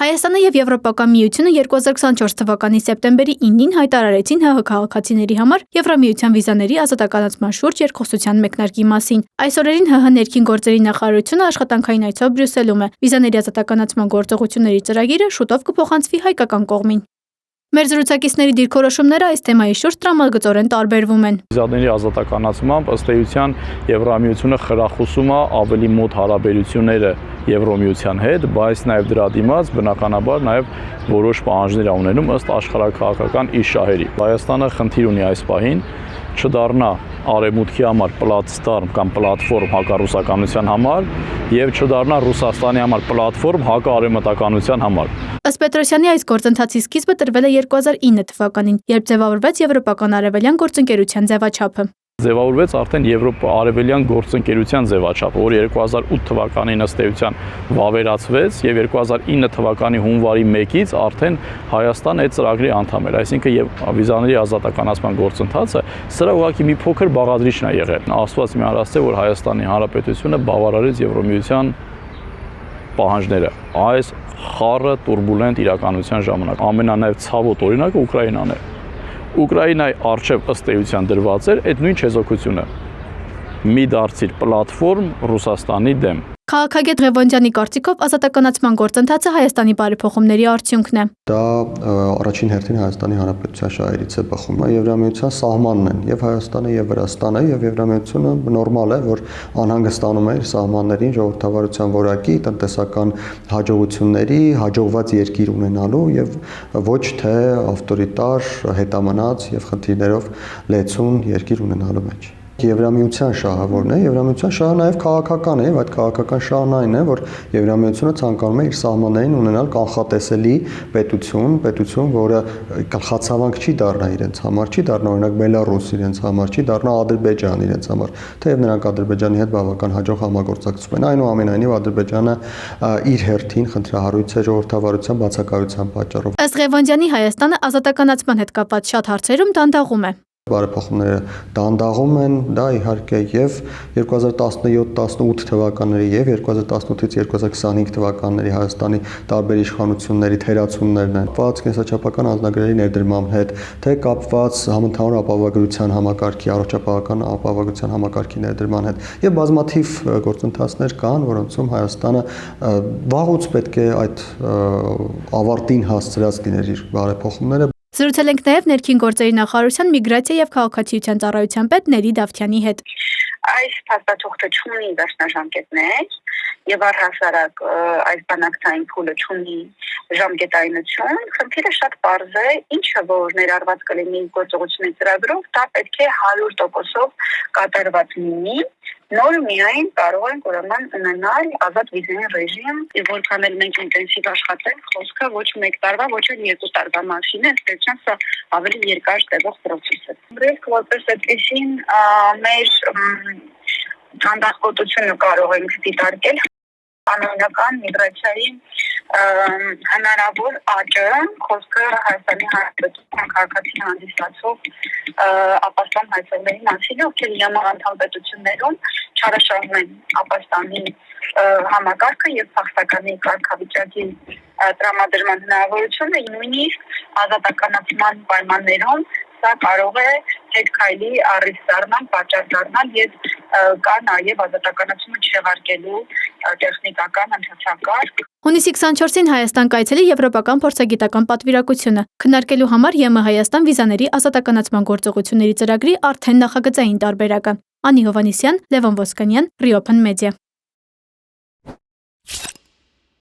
Հայաստանը եւ Եվրոպական միությունը 2024 թվականի սեպտեմբերի 9-ին հայտարարեցին ՀՀ քաղաքացիների համար Եվրամիության վիզաների ազատականացման շուրջ երկխոսության մեկնարկի մասին։ Այս օրերին ՀՀ ներքին գործերի նախարարությունը աշխատանքային այցով Բրյուսելում է։ Վիզաների ազատականացման գործողությունների ծրագիրը շուտով կփոխանցվի հայկական կողմին։ Մեր զրուցակիցների դիրքորոշումները այս թեմայի շուրջ տրամագծորեն տարբերվում են։ Վիզաների ազատականացմամբ ըստ էության Եվրամիությունը խրախուսում է ավելի մոտ հարաբերությունները Եվրամիության հետ, բայց նաև դրա դիմաց բնականաբար նաև որոշ պահանջներ ունենում ըստ աշխարհաքաղաքական իր շահերի։ Հայաստանը խնդիր ունի այս պահին չդառնա արևմուտքի համար պլատֆորմ կամ պլատֆորմ հակառուսականության համար եւ չդառնա Ռուսաստանի համար պլատֆորմ հակարևմտականության համար։ Ըստ Պետրոսյանի այս գործընթացի սկիզբը տրվել է 2009 թվականին, երբ ձևավորվեց Եվրոպական արևելյան գործընկերության ձևաչափը։ Ձևավորվեց արդեն Եվրոպա-արևելյան գործընկերության ձևաչափը, որը 2008 թվականին ըստ էության վավերացվեց եւ 2009 թվականի հունվարի 1-ից արդեն Հայաստանը այդ ծրագրի անդամ էր, այսինքն եւ վիզաների ազատականացման գործընթացը սրա ուղղակի մի փոքր բաղադրիչն է եղել։ Աստված մի արասցե, որ Հայաստանի Հանրապետությունը բավարարեց Եվրամիության պահանջները այս խառը տուրբուլենտ իրականության ժամանակ։ Ամենանայվ ցավոտ օրինակը Ուկրաինան է։ Ուկրաինայի արչև ըստ էության դրված էր այդ նույն չեզոքությունը՝ մի դարձիր պլատֆորմ Ռուսաստանի դեմ։ Քաղաքագետ Ղևոնդյանի կարծիքով ազատականացման գործընթացը Հայաստանի բարեփոխումների արդյունքն է։ Դա առաջին հերթին Հայաստանի Հանրապետության շահերից է բխում։ Եվրամիության սահմանն են եւ Հայաստանը եւ Վրաստանը եւ Եվրամիությունը նորմալ է, որ անհանգստանում է իր սահմաններին ժողովրդավարության որակի, տնտեսական հաջողությունների, հաջողված երկիր ունենալու եւ ոչ թե ավտորիտար, հետամնաց եւ խնդիրներով լեցուն երկիր ունենալու մեջ։ Եվրամիության շահը որն է, Եվրամիության շահը նաև քաղաքական է, եւ այդ քաղաքական շահն այն է, որ Եվրամիությունը ցանկանում է իր սահմաններին ունենալ կանխատեսելի պետություն, որը գլխացավանք չի դառնա իրենց համար, չի դառնա օրինակ Բելարուս իրենց համար, չի դառնա Ադրբեջան իրենց համար, թեև նրանք Ադրբեջանի հետ բավական հաջող համագործակցում են, այնուամենայնիվ Ադրբեջանը իր հերթին խնդրահարույց է ժողովրդավարության բացակայության պատճառով։ Ըստ Ղևոնդյանի Հայաստանը ազատականացման հետ կապված շատ հարցերում դանդաղում է։ Բարեփոխումները դանդաղում են, դա իհարկե եւ 2017-18 թվականների եւ 2018-ից 2025 թվականների Հայաստանի տարբեր իշխանությունների թերացումներն են, կապված կենսաչափական անձնագրերի ներդրման հետ, թե կապված համընդհանուր ապահովագրության համակարգի, առողջապահական ապահովագրության համակարգի ներդրման հետ եւ բազմաթիվ գործընթացներ կան, որոնցում Հայաստանը վաղուց պետք է այդ ավարտին հասցրած լիներ իր բարեփոխումները։ Զրուցել ենք նաև ներքին գործերի նախարարության միգրացիա եւ քաղաքացիության ծառայության պետ Նելի Դավթյանի հետ։ Այս փաստաթուղթը չունի վերջնաժամկետներ եւ առհասարակ այս բանակցային փուլը չունի ժամկետայնություն։ Խնդիրը շատ պարզ է, ինչը որ ներառված կլինի գործողությունների ծրագրով, դա պետք է 100%-ով կատարված լինի։ Նոր միայն կարող ենք ուրեմն ունենալ ազատ վիզային ռեժիմ, եւ որքան էլ մենք ինտենսիվ աշխատենք, խոսքը ոչ մեկ տարվա, ոչ էլ 2 տարվա մասին է, այստեղ սա ավելի երկար տևող process է։ Բրեսկ որպես այդպեսին մեր անդաղկոտությունը կարող ենք դիտարկել անօրինական միգրացիայի հնարավոր աճը, խոսքը Հայաստանի Հանրապետության քաղաքացի հանդիսացող ապաստան հայցողների մասին, ովքեր ԵՄ անդամ պետություններում չարաշահում են ապաստանի համակարգը եւ փախստականի կարգավիճակի տրամադրման հնարավորությունը, նույնիսկ ազատականացման պայմաններում սա կարող է հետքայլի առիթ դառնալ, պատճառ դառնալ եւ կա նաեւ ազատականացումը չեղարկելու տեխնիկական ընթացակարգ։ Հունիսի 24-ին Հայաստան կայցելի Եվրոպական փորձագիտական պատվիրակությունը քննարկելու համար ԵՄ Հայաստան վիզաների ազատականացման գործողությունների ծրագրի արդեն նախագծային տարբերակը։ Անի Հովանիսյան, Լևոն Ոսկանյան, Րիոփն մեդիա։